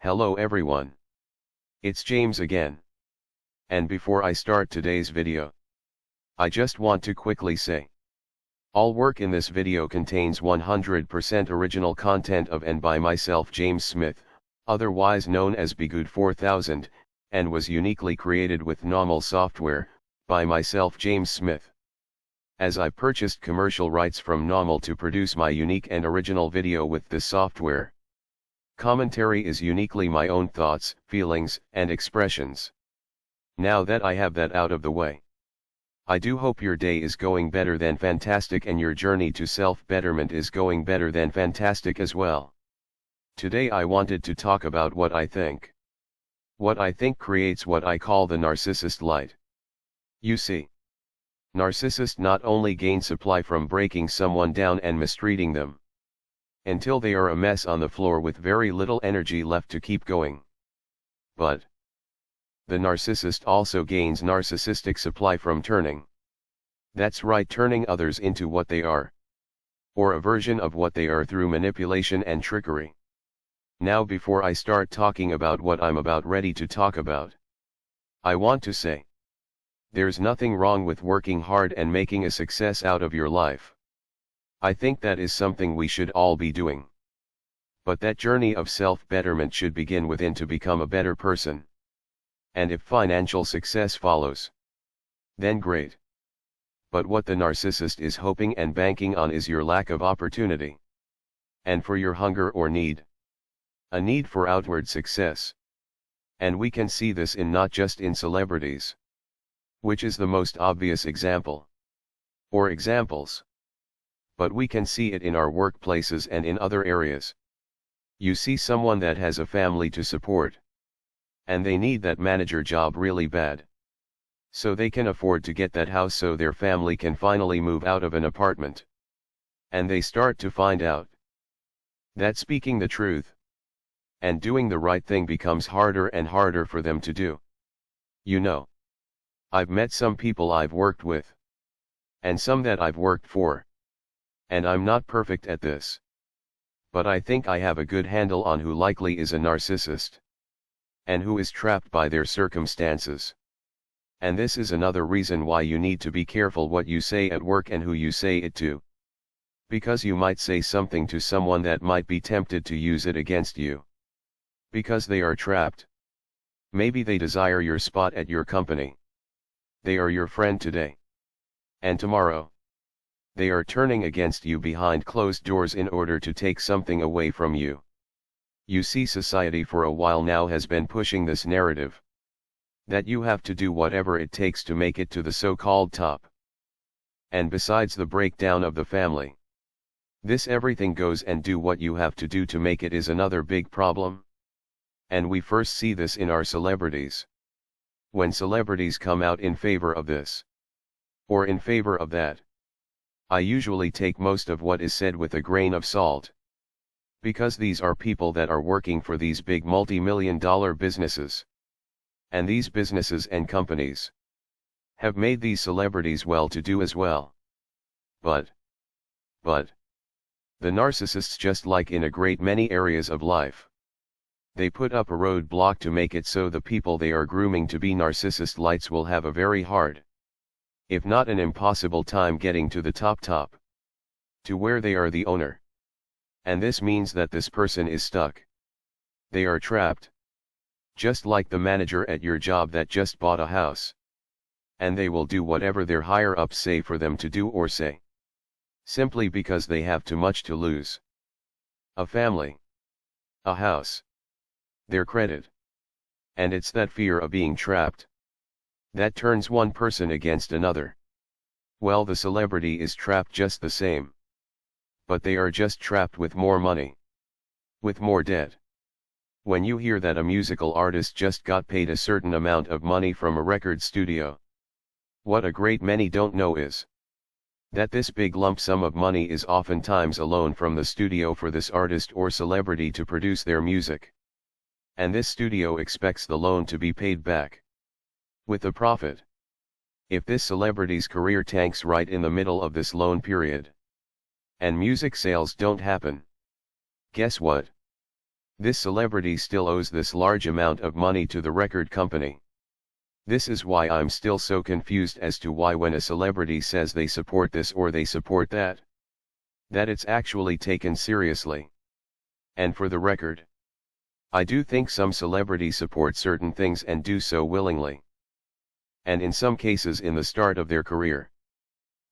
Hello everyone. It's James again. And before I start today's video, I just want to quickly say, all work in this video contains 100% original content of and by myself James Smith, otherwise known as Bgood 4000, and was uniquely created with NAWMAL software, by myself James Smith. As I purchased commercial rights from NAWMAL to produce my unique and original video with this software. Commentary is uniquely my own thoughts, feelings, and expressions. Now that I have that out of the way, I do hope your day is going better than fantastic and your journey to self-betterment is going better than fantastic as well. Today I wanted to talk about what I think. What I think creates what I call the narcissist light. You see, narcissists not only gain supply from breaking someone down and mistreating them, until they are a mess on the floor with very little energy left to keep going. But the narcissist also gains narcissistic supply from turning. That's right, turning others into what they are, or a version of what they are through manipulation and trickery. Now before I start talking about what I'm about ready to talk about, I want to say, there's nothing wrong with working hard and making a success out of your life. I think that is something we should all be doing. But that journey of self-betterment should begin within to become a better person. And if financial success follows, then great. But what the narcissist is hoping and banking on is your lack of opportunity. And for your hunger or need. A need for outward success. And we can see this in not just in celebrities, which is the most obvious example, or examples, but we can see it in our workplaces and in other areas. You see someone that has a family to support, and they need that manager job really bad, so they can afford to get that house so their family can finally move out of an apartment. And they start to find out that speaking the truth and doing the right thing becomes harder and harder for them to do. You know, I've met some people I've worked with, and some that I've worked for, and I'm not perfect at this, but I think I have a good handle on who likely is a narcissist, and who is trapped by their circumstances. And this is another reason why you need to be careful what you say at work and who you say it to. Because you might say something to someone that might be tempted to use it against you. Because they are trapped. Maybe they desire your spot at your company. They are your friend today. And tomorrow, they are turning against you behind closed doors in order to take something away from you. You see, society for a while now has been pushing this narrative, that you have to do whatever it takes to make it to the so-called top. And besides the breakdown of the family, this everything goes and do what you have to do to make it is another big problem. And we first see this in our celebrities. When celebrities come out in favor of this, or in favor of that, I usually take most of what is said with a grain of salt. Because these are people that are working for these big multi-million-dollar businesses. And these businesses and companies have made these celebrities well-to-do as well. But the narcissists, just like in a great many areas of life, they put up a roadblock to make it so the people they are grooming to be narcissist lights will have a very hard, if not an impossible time getting to the top, to where they are the owner. And this means that this person is stuck. They are trapped. Just like the manager at your job that just bought a house. And they will do whatever their higher-ups say for them to do or say. Simply because they have too much to lose. A family. A house. Their credit. And it's that fear of being trapped that turns one person against another. Well, the celebrity is trapped just the same. But they are just trapped with more money. With more debt. When you hear that a musical artist just got paid a certain amount of money from a record studio, what a great many don't know is that this big lump sum of money is oftentimes a loan from the studio for this artist or celebrity to produce their music. And this studio expects the loan to be paid back with a profit. If this celebrity's career tanks right in the middle of this loan period, and music sales don't happen, guess what? This celebrity still owes this large amount of money to the record company. This is why I'm still so confused as to why when a celebrity says they support this or they support that it's actually taken seriously. And for the record, I do think some celebrities support certain things and do so willingly. And in some cases in the start of their career,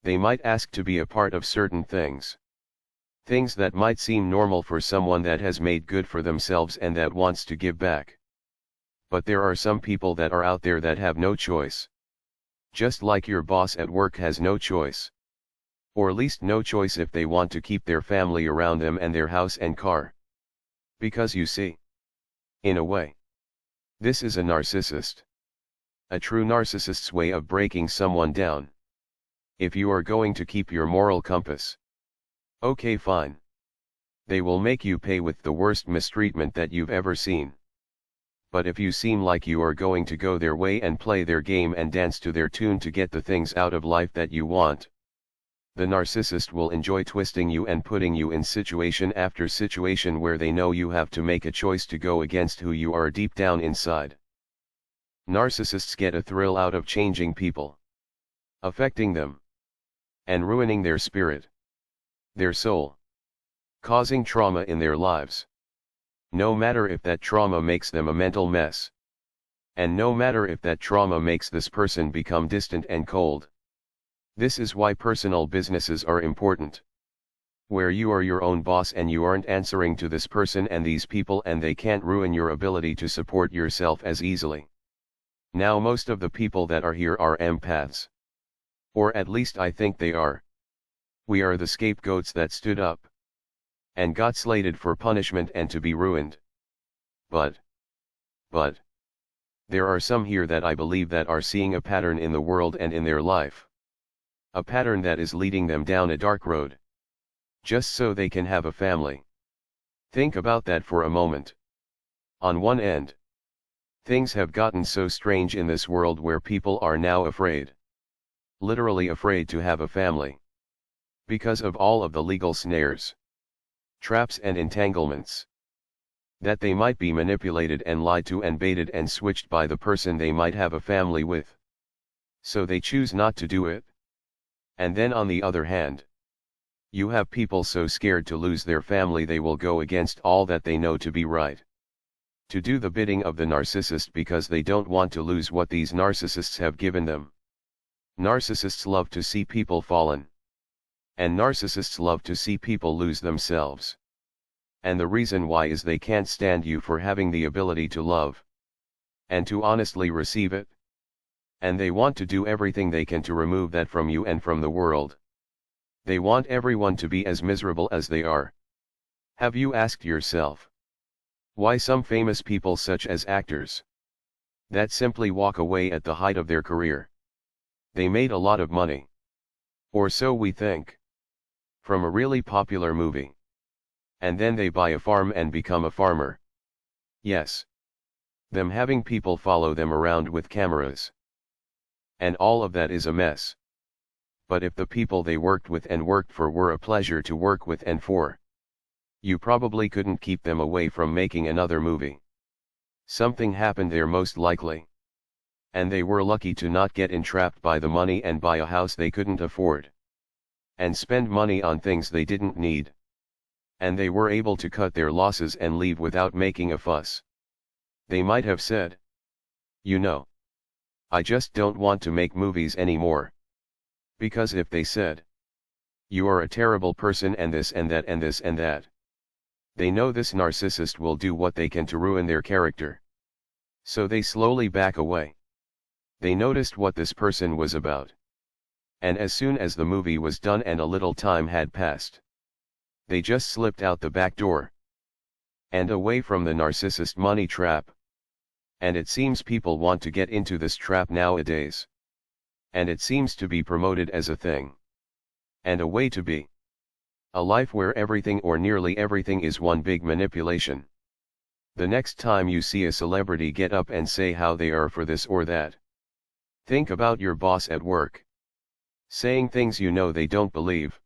they might ask to be a part of certain things. Things that might seem normal for someone that has made good for themselves and that wants to give back. But there are some people that are out there that have no choice. Just like your boss at work has no choice. Or least no choice if they want to keep their family around them and their house and car. Because you see, in a way, this is a narcissist. A true narcissist's way of breaking someone down. If you are going to keep your moral compass, okay, fine. They will make you pay with the worst mistreatment that you've ever seen. But if you seem like you are going to go their way and play their game and dance to their tune to get the things out of life that you want, the narcissist will enjoy twisting you and putting you in situation after situation where they know you have to make a choice to go against who you are deep down inside. Narcissists get a thrill out of changing people, affecting them, and ruining their spirit, their soul, causing trauma in their lives. No matter if that trauma makes them a mental mess. And no matter if that trauma makes this person become distant and cold. This is why personal businesses are important. Where you are your own boss and you aren't answering to this person and these people and they can't ruin your ability to support yourself as easily. Now most of the people that are here are empaths. Or at least I think they are. We are the scapegoats that stood up and got slated for punishment and to be ruined. But there are some here that I believe that are seeing a pattern in the world and in their life. A pattern that is leading them down a dark road. Just so they can have a family. Think about that for a moment. On one end, things have gotten so strange in this world where people are now afraid. Literally afraid to have a family. Because of all of the legal snares, traps and entanglements. That they might be manipulated and lied to and baited and switched by the person they might have a family with. So they choose not to do it. And then on the other hand, you have people so scared to lose their family they will go against all that they know to be right. To do the bidding of the narcissist because they don't want to lose what these narcissists have given them. Narcissists love to see people fallen. And narcissists love to see people lose themselves. And the reason why is they can't stand you for having the ability to love. And to honestly receive it. And they want to do everything they can to remove that from you and from the world. They want everyone to be as miserable as they are. Have you asked yourself why some famous people such as actors that simply walk away at the height of their career? They made a lot of money. Or so we think. From a really popular movie. And then they buy a farm and become a farmer. Yes. Them having people follow them around with cameras. And all of that is a mess. But if the people they worked with and worked for were a pleasure to work with and for, you probably couldn't keep them away from making another movie. Something happened there most likely. And they were lucky to not get entrapped by the money and buy a house they couldn't afford. And spend money on things they didn't need. And they were able to cut their losses and leave without making a fuss. They might have said, you know, I just don't want to make movies anymore. Because if they said, you are a terrible person and this and that and this and that, they know this narcissist will do what they can to ruin their character. So they slowly back away. They noticed what this person was about. And as soon as the movie was done and a little time had passed, they just slipped out the back door. And away from the narcissist money trap. And it seems people want to get into this trap nowadays. And it seems to be promoted as a thing. And a way to be. A life where everything or nearly everything is one big manipulation. The next time you see a celebrity get up and say how they are for this or that, think about your boss at work. Saying things you know they don't believe.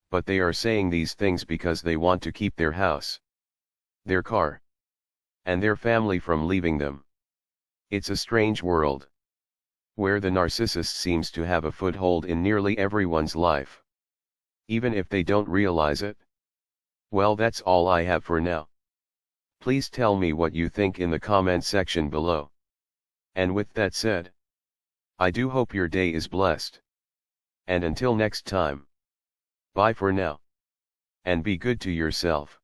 But they are saying these things because they want to keep their house. their car, and their family from leaving them. It's a strange world, where the narcissist seems to have a foothold in nearly everyone's life, even if they don't realize it. Well, that's all I have for now. Please tell me what you think in the comment section below. And with that said, I do hope your day is blessed. And until next time, bye for now. And be good to yourself.